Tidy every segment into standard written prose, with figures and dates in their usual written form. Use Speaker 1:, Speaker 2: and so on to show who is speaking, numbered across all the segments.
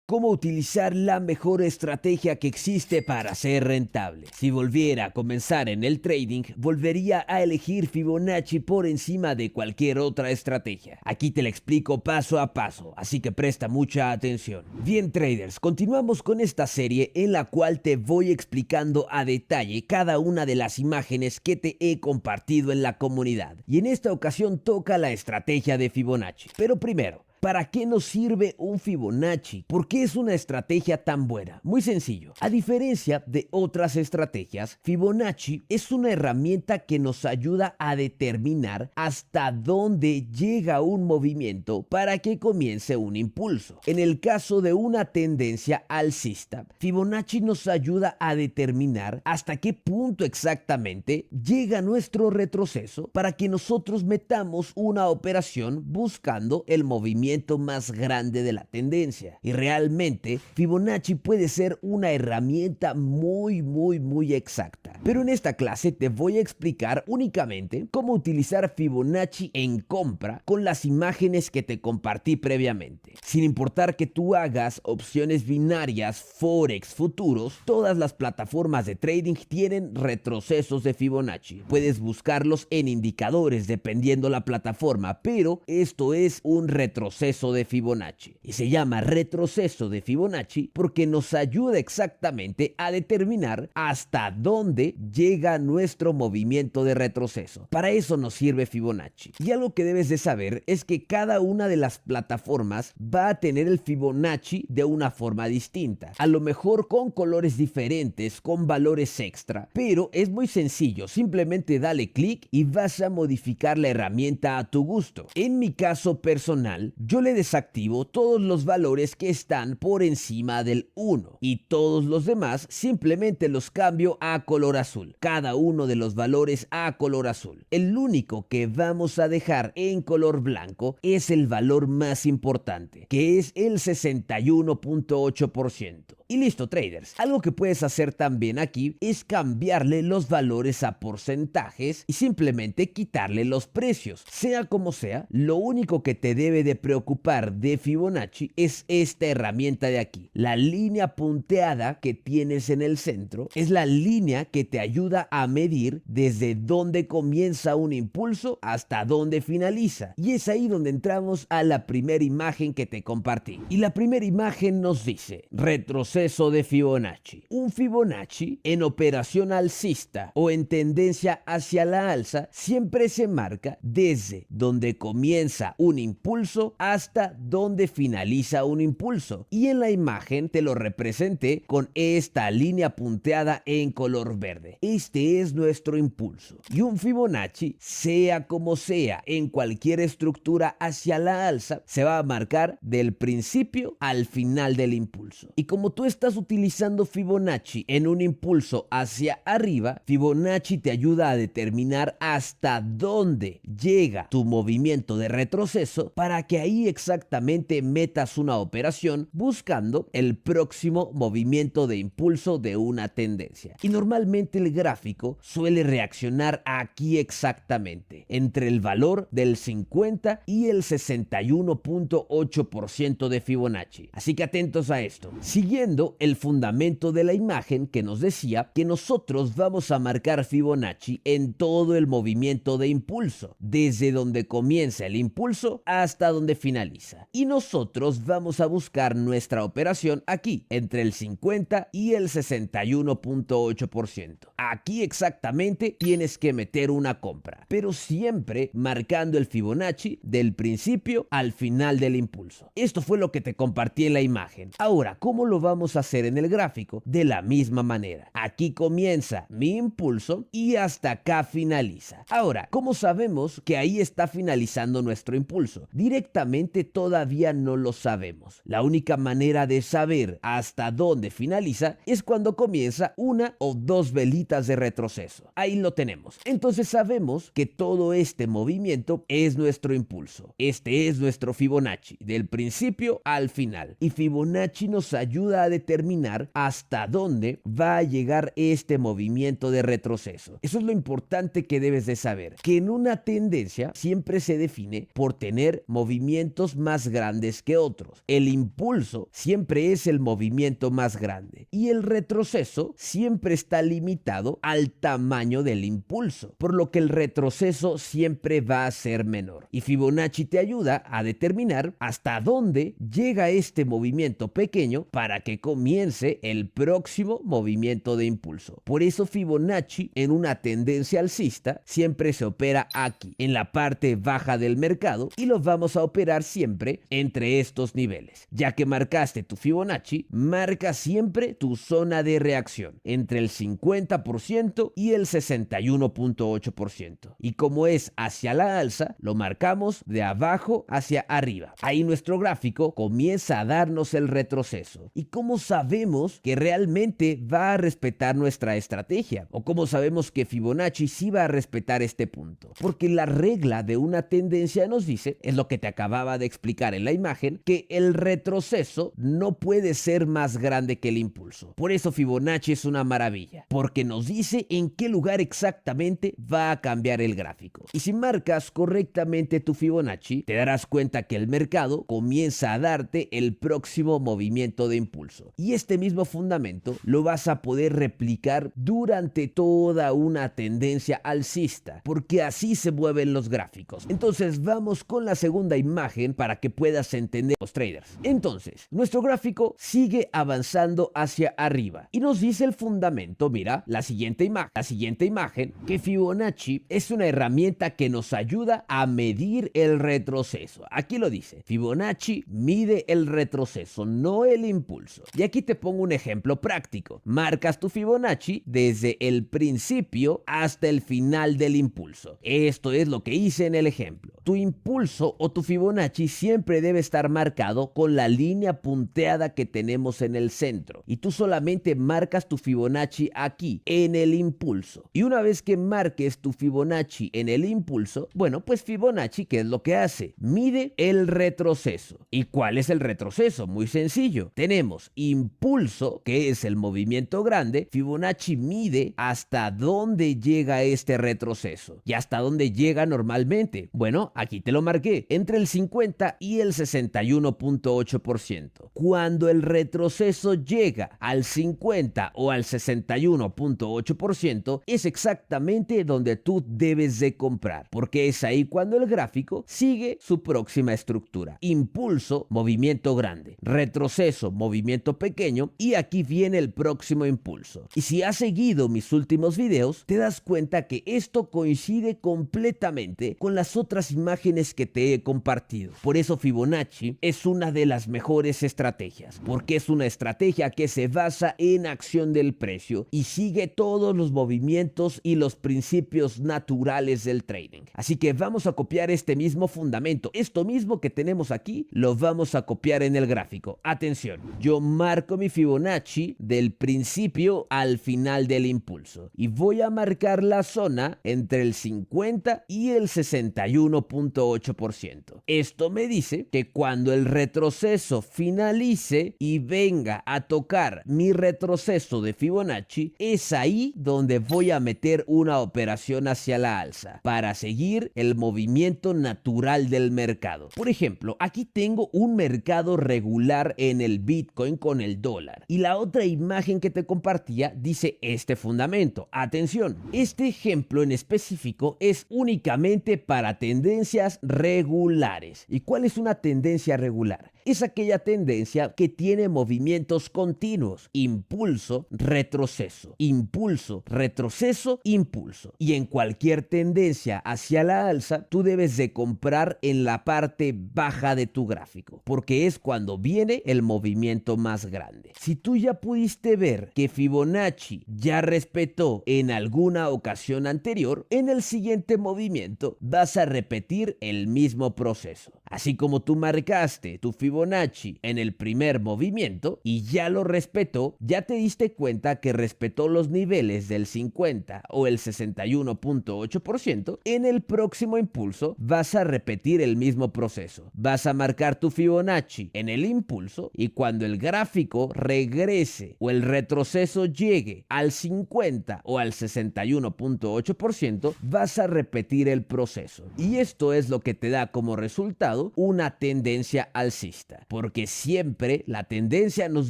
Speaker 1: ¿Cómo utilizar la mejor estrategia que existe para ser rentable? Si volviera a comenzar en el trading, volvería a elegir Fibonacci por encima de cualquier otra estrategia. Aquí te la explico paso a paso, así que presta mucha atención. Bien traders, continuamos con esta serie en la cual te voy explicando a detalle cada una de las imágenes que te he compartido en la comunidad. Y en esta ocasión toca la estrategia de Fibonacci. Pero primero, ¿para qué nos sirve un Fibonacci? ¿Por qué es una estrategia tan buena? Muy sencillo. A diferencia de otras estrategias, Fibonacci es una herramienta que nos ayuda a determinar hasta dónde llega un movimiento para que comience un impulso. En el caso de una tendencia alcista, Fibonacci nos ayuda a determinar hasta qué punto exactamente llega nuestro retroceso para que nosotros metamos una operación buscando el movimiento más grande de la tendencia. Y realmente Fibonacci puede ser una herramienta muy exacta. Pero en esta clase te voy a explicar únicamente cómo utilizar Fibonacci en compra con las imágenes que te compartí previamente. Sin importar que tú hagas opciones binarias, forex, futuros, todas las plataformas de trading tienen retrocesos de Fibonacci. Puedes buscarlos en indicadores dependiendo la plataforma, pero esto es un retroceso de Fibonacci y se llama retroceso de Fibonacci porque nos ayuda exactamente a determinar hasta dónde llega nuestro movimiento de retroceso. Para eso nos sirve Fibonacci. Y algo que debes de saber es que cada una de las plataformas va a tener el Fibonacci de una forma distinta, a lo mejor con colores diferentes, con valores extra, pero es muy sencillo, simplemente dale clic y vas a modificar la herramienta a tu gusto. En mi caso personal, yo le desactivo todos los valores que están por encima del 1 y todos los demás simplemente los cambio a color azul. Cada uno de los valores a color azul. El único que vamos a dejar en color blanco es el valor más importante, que es el 61.8%. Y listo, traders. Algo que puedes hacer también aquí es cambiarle los valores a porcentajes y simplemente quitarle los precios. Sea como sea, lo único que te debe de preocupar de Fibonacci es esta herramienta de aquí. La línea punteada que tienes en el centro es la línea que te ayuda a medir desde dónde comienza un impulso hasta dónde finaliza. Y es ahí donde entramos a la primera imagen que te compartí. Y la primera imagen nos dice retroceso de Fibonacci. Un Fibonacci en operación alcista o en tendencia hacia la alza siempre se marca desde donde comienza un impulso hasta donde finaliza un impulso. Y en la imagen te lo representé con esta línea punteada en color verde. Este es nuestro impulso. Y un Fibonacci, sea como sea, en cualquier estructura hacia la alza, se va a marcar del principio al final del impulso. Y como tú estás utilizando Fibonacci en un impulso hacia arriba, Fibonacci te ayuda a determinar hasta dónde llega tu movimiento de retroceso para que ahí exactamente metas una operación buscando el próximo movimiento de impulso de una tendencia. Y normalmente el gráfico suele reaccionar aquí exactamente, entre el valor del 50 y el 61.8% de Fibonacci. Así que atentos a esto. Siguiendo el fundamento de la imagen que nos decía que nosotros vamos a marcar Fibonacci en todo el movimiento de impulso, desde donde comienza el impulso hasta donde finaliza. Y nosotros vamos a buscar nuestra operación aquí, entre el 50 y el 61.8%. Aquí exactamente tienes que meter una compra, pero siempre marcando el Fibonacci del principio al final del impulso. Esto fue lo que te compartí en la imagen. Ahora, ¿cómo lo vamos a hacer en el gráfico? De la misma manera. Aquí comienza mi impulso y hasta acá finaliza. Ahora, ¿cómo sabemos que ahí está finalizando nuestro impulso? Directamente todavía no lo sabemos. La única manera de saber hasta dónde finaliza es cuando comienza una o dos velitas de retroceso. Ahí lo tenemos. Entonces sabemos que todo este movimiento es nuestro impulso. Este es nuestro Fibonacci, del principio al final. Y Fibonacci nos ayuda a determinar hasta dónde va a llegar este movimiento de retroceso. Eso es lo importante que debes de saber, que en una tendencia siempre se define por tener movimientos más grandes que otros. El impulso siempre es el movimiento más grande y el retroceso siempre está limitado al tamaño del impulso, por lo que el retroceso siempre va a ser menor. Y Fibonacci te ayuda a determinar hasta dónde llega este movimiento pequeño para que comience el próximo movimiento de impulso. Por eso Fibonacci en una tendencia alcista siempre se opera aquí, en la parte baja del mercado, y lo vamos a operar siempre entre estos niveles. Ya que marcaste tu Fibonacci, marca siempre tu zona de reacción entre el 50% y el 61.8%. Y como es hacia la alza, lo marcamos de abajo hacia arriba. Ahí nuestro gráfico comienza a darnos el retroceso. ¿Y cómo sabemos que realmente va a respetar nuestra estrategia? ¿O cómo sabemos que Fibonacci sí va a respetar este punto? Porque la regla de una tendencia nos dice, es lo que te acababa de explicar en la imagen, que el retroceso no puede ser más grande que el impulso. Por eso Fibonacci es una maravilla, porque nos dice en qué lugar exactamente va a cambiar el gráfico. Y si marcas correctamente tu Fibonacci, te darás cuenta que el mercado comienza a darte el próximo movimiento de impulso. Y este mismo fundamento lo vas a poder replicar durante toda una tendencia alcista, porque así se mueven los gráficos. Entonces vamos con la segunda imagen para que puedas entender los traders. Entonces, nuestro gráfico sigue avanzando hacia arriba y nos dice el fundamento, mira, la siguiente imagen, que Fibonacci es una herramienta que nos ayuda a medir el retroceso. Aquí lo dice, Fibonacci mide el retroceso, no el impulso. Y aquí te pongo un ejemplo práctico. Marcas tu Fibonacci desde el principio hasta el final del impulso. Esto es lo que hice en el ejemplo. Tu impulso o tu Fibonacci siempre debe estar marcado con la línea punteada que tenemos en el centro. Y tú solamente marcas tu Fibonacci aquí, en el impulso. Y una vez que marques tu Fibonacci en el impulso, bueno, pues Fibonacci, ¿qué es lo que hace? Mide el retroceso. ¿Y cuál es el retroceso? Muy sencillo. Tenemos impulso, que es el movimiento grande. Fibonacci mide hasta dónde llega este retroceso. ¿Y hasta dónde llega normalmente? Bueno, aquí te lo marqué, entre el 50 y el 61.8%. Cuando el retroceso llega al 50 o al 61.8%, es exactamente donde tú debes de comprar, porque es ahí cuando el gráfico sigue su próxima estructura. Impulso, movimiento grande. Retroceso, movimiento pequeño. Y aquí viene el próximo impulso. Y si has seguido mis últimos videos, te das cuenta que esto coincide completamente con las otras imágenes que te he compartido. Por eso Fibonacci es una de las mejores estrategias, porque es una estrategia que se basa en acción del precio y sigue todos los movimientos y los principios naturales del trading. Así que vamos a copiar este mismo fundamento, esto mismo que tenemos aquí, lo vamos a copiar en el gráfico. Atención, yo marco mi Fibonacci del principio al final del impulso y voy a marcar la zona entre el 50 y el 61.8%. Esto me dice que cuando el retroceso finalice y venga a tocar mi retroceso de Fibonacci, es ahí donde voy a meter una operación hacia la alza para seguir el movimiento natural del mercado. Por ejemplo, aquí tengo un mercado regular en el Bitcoin con el dólar y la otra imagen que te compartía dice este fundamento. Atención, este ejemplo en específico es únicamente para tendencias regulares. ¿Y cuál es una tendencia regular? Es aquella tendencia que tiene movimientos continuos, impulso, retroceso, impulso, retroceso, impulso. Y en cualquier tendencia hacia la alza, tú debes de comprar en la parte baja de tu gráfico, porque es cuando viene el movimiento más grande. Si tú ya pudiste ver que Fibonacci ya respetó en alguna ocasión anterior, en el siguiente movimiento vas a repetir el mismo proceso. Así como tú marcaste tu Fibonacci en el primer movimiento y ya lo respetó, ya te diste cuenta que respetó los niveles del 50 o el 61.8%, en el próximo impulso vas a repetir el mismo proceso. Vas a marcar tu Fibonacci en el impulso y cuando el gráfico regrese o el retroceso llegue al 50 o al 61.8%, vas a repetir el proceso. Y esto es lo que te da como resultado una tendencia alcista, porque siempre la tendencia nos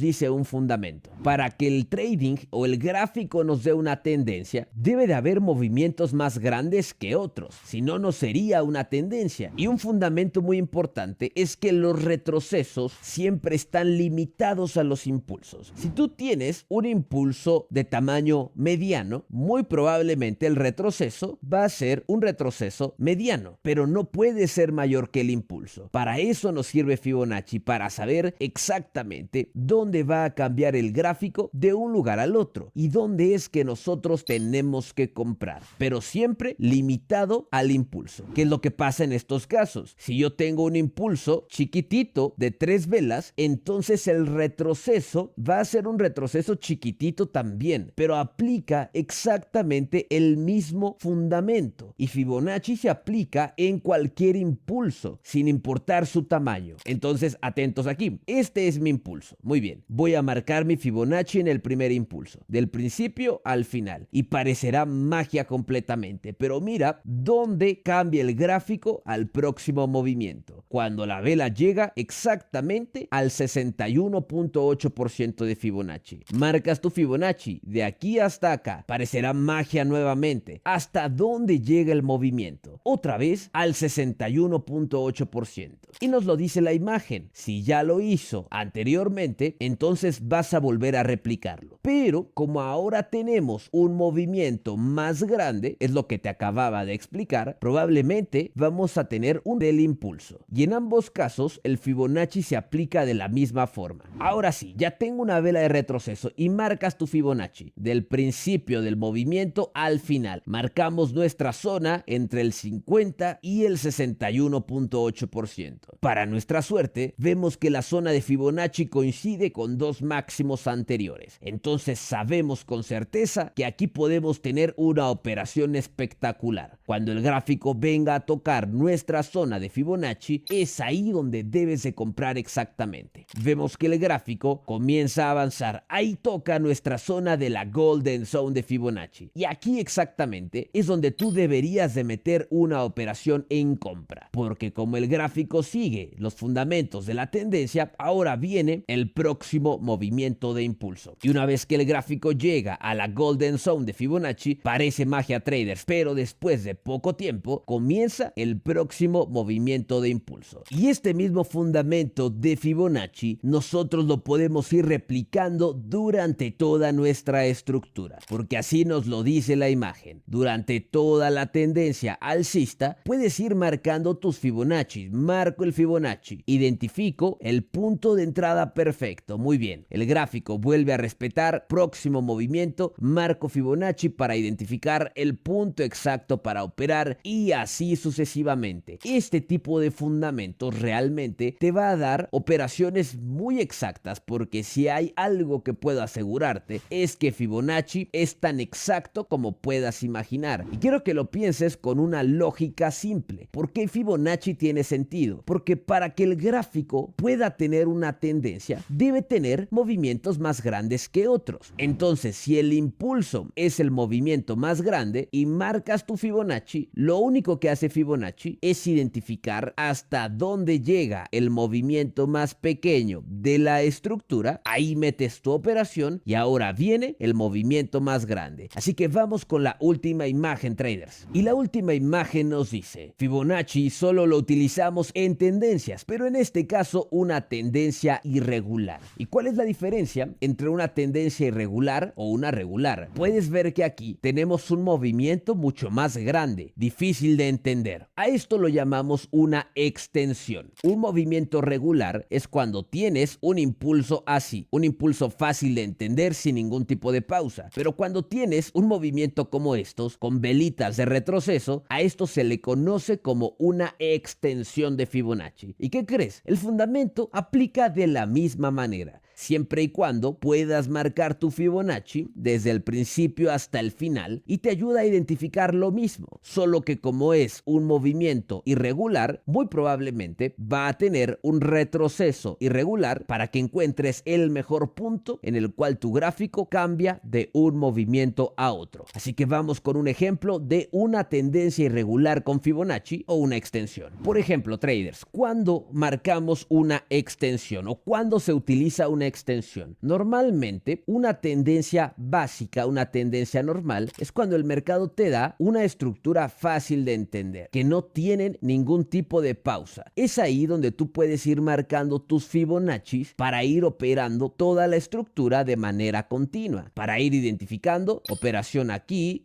Speaker 1: dice un fundamento. Para que el trading o el gráfico nos dé una tendencia, debe de haber movimientos más grandes que otros, si no, no sería una tendencia. Y un fundamento muy importante es que los retrocesos siempre están limitados a los impulsos. Si tú tienes un impulso de tamaño mediano, muy probablemente el retroceso va a ser un retroceso mediano, pero no puede ser mayor que el impulso. Para eso nos sirve Fibonacci, para saber exactamente dónde va a cambiar el gráfico de un lugar al otro y dónde es que nosotros tenemos que comprar, pero siempre limitado al impulso. ¿Qué es lo que pasa en estos casos? Si yo tengo un impulso chiquitito de 3 velas, entonces el retroceso va a ser un retroceso chiquitito también, pero aplica exactamente el mismo fundamento y Fibonacci se aplica en cualquier impulso sin importar su tamaño. Entonces, atentos aquí, este es mi impulso. Muy bien, voy a marcar mi Fibonacci en el primer impulso, del principio al final, y parecerá magia completamente, pero mira dónde cambia el gráfico al próximo movimiento, cuando la vela llega exactamente al 61.8% de Fibonacci. Marcas tu Fibonacci de aquí hasta acá, parecerá magia nuevamente. ¿Hasta dónde llega el movimiento? Otra vez al 61.8%. Y nos lo dice la imagen. Si ya lo hizo anteriormente, entonces vas a volver a replicarlo. Pero como ahora tenemos un movimiento más grande, es lo que te acababa de explicar, probablemente vamos a tener un del impulso. Y en ambos casos, el Fibonacci se aplica de la misma forma. Ahora sí, ya tengo una vela de retroceso y marcas tu Fibonacci del principio del movimiento al final. Marcamos nuestra zona entre el 50 y el 61.8%. Para nuestra suerte, vemos que la zona de Fibonacci coincide con dos máximos anteriores. Entonces sabemos con certeza que aquí podemos tener una operación espectacular. Cuando el gráfico venga a tocar nuestra zona de Fibonacci, es ahí donde debes de comprar exactamente. Vemos que el gráfico comienza a avanzar. Ahí toca nuestra zona de la Golden Zone de Fibonacci. Y aquí exactamente es donde tú deberías de meter una operación en compra. Porque como el gráfico sigue los fundamentos de la tendencia, ahora viene el próximo movimiento de impulso. Y una vez que el gráfico llega a la Golden Zone de Fibonacci, parece magia, traders, pero después de poco tiempo comienza el próximo movimiento de impulso. Y este mismo fundamento de Fibonacci nosotros lo podemos ir replicando durante toda nuestra estructura, porque así nos lo dice la imagen. Durante toda la tendencia alcista puedes ir marcando tus Fibonacci. Marco el Fibonacci, identifico el punto de entrada perfecto. Muy bien, el gráfico vuelve a respetar próximo movimiento, marco Fibonacci para identificar el punto exacto para operar y así sucesivamente. Este tipo de fundamentos realmente te va a dar operaciones muy exactas, porque si hay algo que puedo asegurarte es que Fibonacci es tan exacto como puedas imaginar. Y quiero que lo pienses con una lógica simple. ¿Por qué Fibonacci tiene sentido? Porque para que el gráfico pueda tener una tendencia, debe tener movimientos más grandes que otros. Entonces, si el impulso es el movimiento más grande y marcas tu Fibonacci, lo único que hace Fibonacci es identificar hasta dónde llega el movimiento más pequeño de la estructura. Ahí metes tu operación y ahora viene el movimiento más grande. Así que vamos con la última imagen, traders. Y la última imagen nos dice: Fibonacci solo lo utilizamos en tendencias, pero en este caso una tendencia irregular. ¿Y cuál es la diferencia entre una tendencia tendencia irregular o una regular. Puedes ver que aquí tenemos un movimiento mucho más grande, difícil de entender. A esto lo llamamos una extensión. Un movimiento regular es cuando tienes un impulso así, un impulso fácil de entender sin ningún tipo de pausa. Pero cuando tienes un movimiento como estos, con velitas de retroceso, a esto se le conoce como una extensión de Fibonacci. ¿Y qué crees? El fundamento aplica de la misma manera, siempre y cuando puedas marcar tu Fibonacci desde el principio hasta el final y te ayuda a identificar lo mismo, solo que como es un movimiento irregular, muy probablemente va a tener un retroceso irregular para que encuentres el mejor punto en el cual tu gráfico cambia de un movimiento a otro. Así que vamos con un ejemplo de una tendencia irregular con Fibonacci o una extensión. Por ejemplo, traders, ¿cuándo marcamos una extensión o cuándo se utiliza una extensión? Normalmente, una tendencia básica, una tendencia normal, es cuando el mercado te da una estructura fácil de entender, que no tienen ningún tipo de pausa. Es ahí donde tú puedes ir marcando tus Fibonaccis para ir operando toda la estructura de manera continua, para ir identificando operación aquí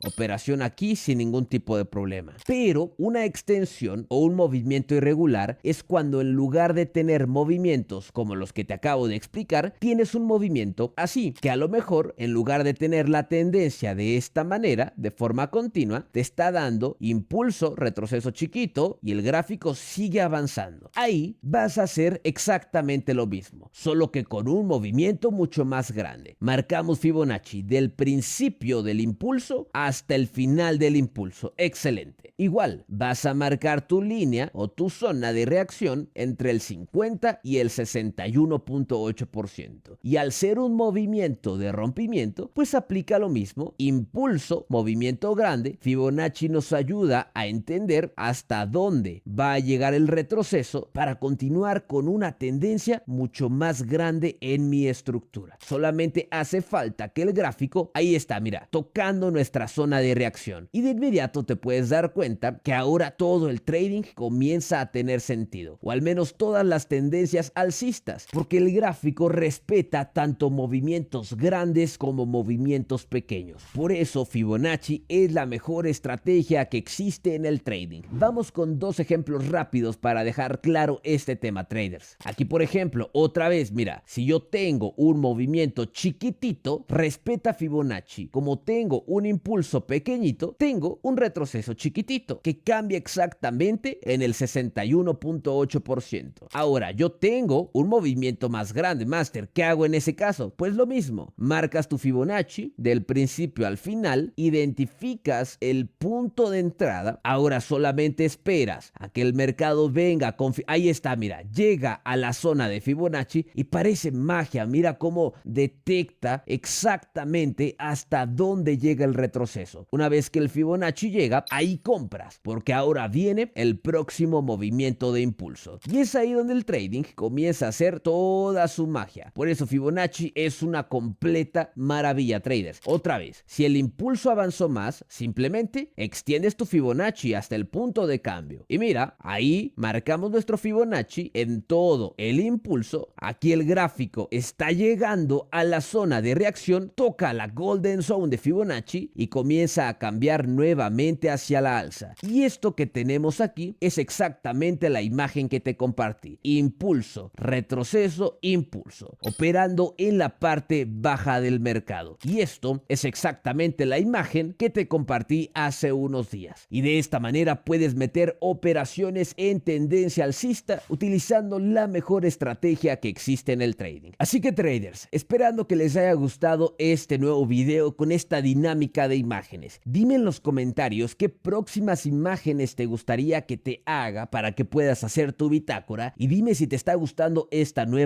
Speaker 1: sin ningún tipo de problema. Pero una extensión o un movimiento irregular es cuando en lugar de tener movimientos como los que te acabo de explicar, tienes un movimiento así, que a lo mejor en lugar de tener la tendencia de esta manera, de forma continua, te está dando impulso, retroceso chiquito y el gráfico sigue avanzando. Ahí vas a hacer exactamente lo mismo, solo que con un movimiento mucho más grande. Marcamos Fibonacci del principio del impulso hasta el final del impulso. Excelente. Igual, vas a marcar tu línea o tu zona de reacción entre el 50 y el 61.8%. Y al ser un movimiento de rompimiento, pues aplica lo mismo. Impulso, movimiento grande. Fibonacci nos ayuda a entender hasta dónde va a llegar el retroceso para continuar con una tendencia mucho más grande en mi estructura. Solamente hace falta que el gráfico, ahí está, mira, tocando nuestra zona de reacción. Y de inmediato te puedes dar cuenta que ahora todo el trading comienza a tener sentido, o al menos todas las tendencias alcistas, porque el gráfico respeta tanto movimientos grandes como movimientos pequeños. Por eso Fibonacci es la mejor estrategia que existe en el trading. Vamos con dos ejemplos rápidos para dejar claro este tema, traders. Aquí, por ejemplo, otra vez, mira, si yo tengo un movimiento chiquitito, respeta Fibonacci. Como tengo un impulso pequeñito, tengo un retroceso chiquitito que cambia exactamente en el 61.8%. Ahora, yo tengo un movimiento más grande, Master. ¿Qué hago en ese caso? Pues lo mismo. Marcas tu Fibonacci del principio al final, identificas el punto de entrada. Ahora solamente esperas a que el mercado venga con... Ahí está, mira, llega a la zona de Fibonacci y parece magia. Mira cómo detecta exactamente hasta dónde llega el retroceso. Una vez que el Fibonacci llega, ahí compras, porque ahora viene el próximo movimiento de impulso. Y es ahí donde el trading comienza a hacer toda su magia. Por eso Fibonacci es una completa maravilla, traders. Otra vez, si el impulso avanzó más, simplemente extiendes tu Fibonacci hasta el punto de cambio. Y mira, ahí marcamos nuestro Fibonacci en todo el impulso. Aquí el gráfico está llegando a la zona de reacción, toca la Golden Zone de Fibonacci y comienza a cambiar nuevamente hacia la alza. Y esto que tenemos aquí es exactamente la imagen que te compartí. Impulso, retroceso, impulso, operando en la parte baja del mercado. Y esto es exactamente la imagen que te compartí hace unos días. Y de esta manera puedes meter operaciones en tendencia alcista utilizando la mejor estrategia que existe en el trading. Así que traders, esperando que les haya gustado este nuevo video con esta dinámica de imágenes. Dime en los comentarios qué próximas imágenes te gustaría que te haga para que puedas hacer tu bitácora y dime si te está gustando esta nueva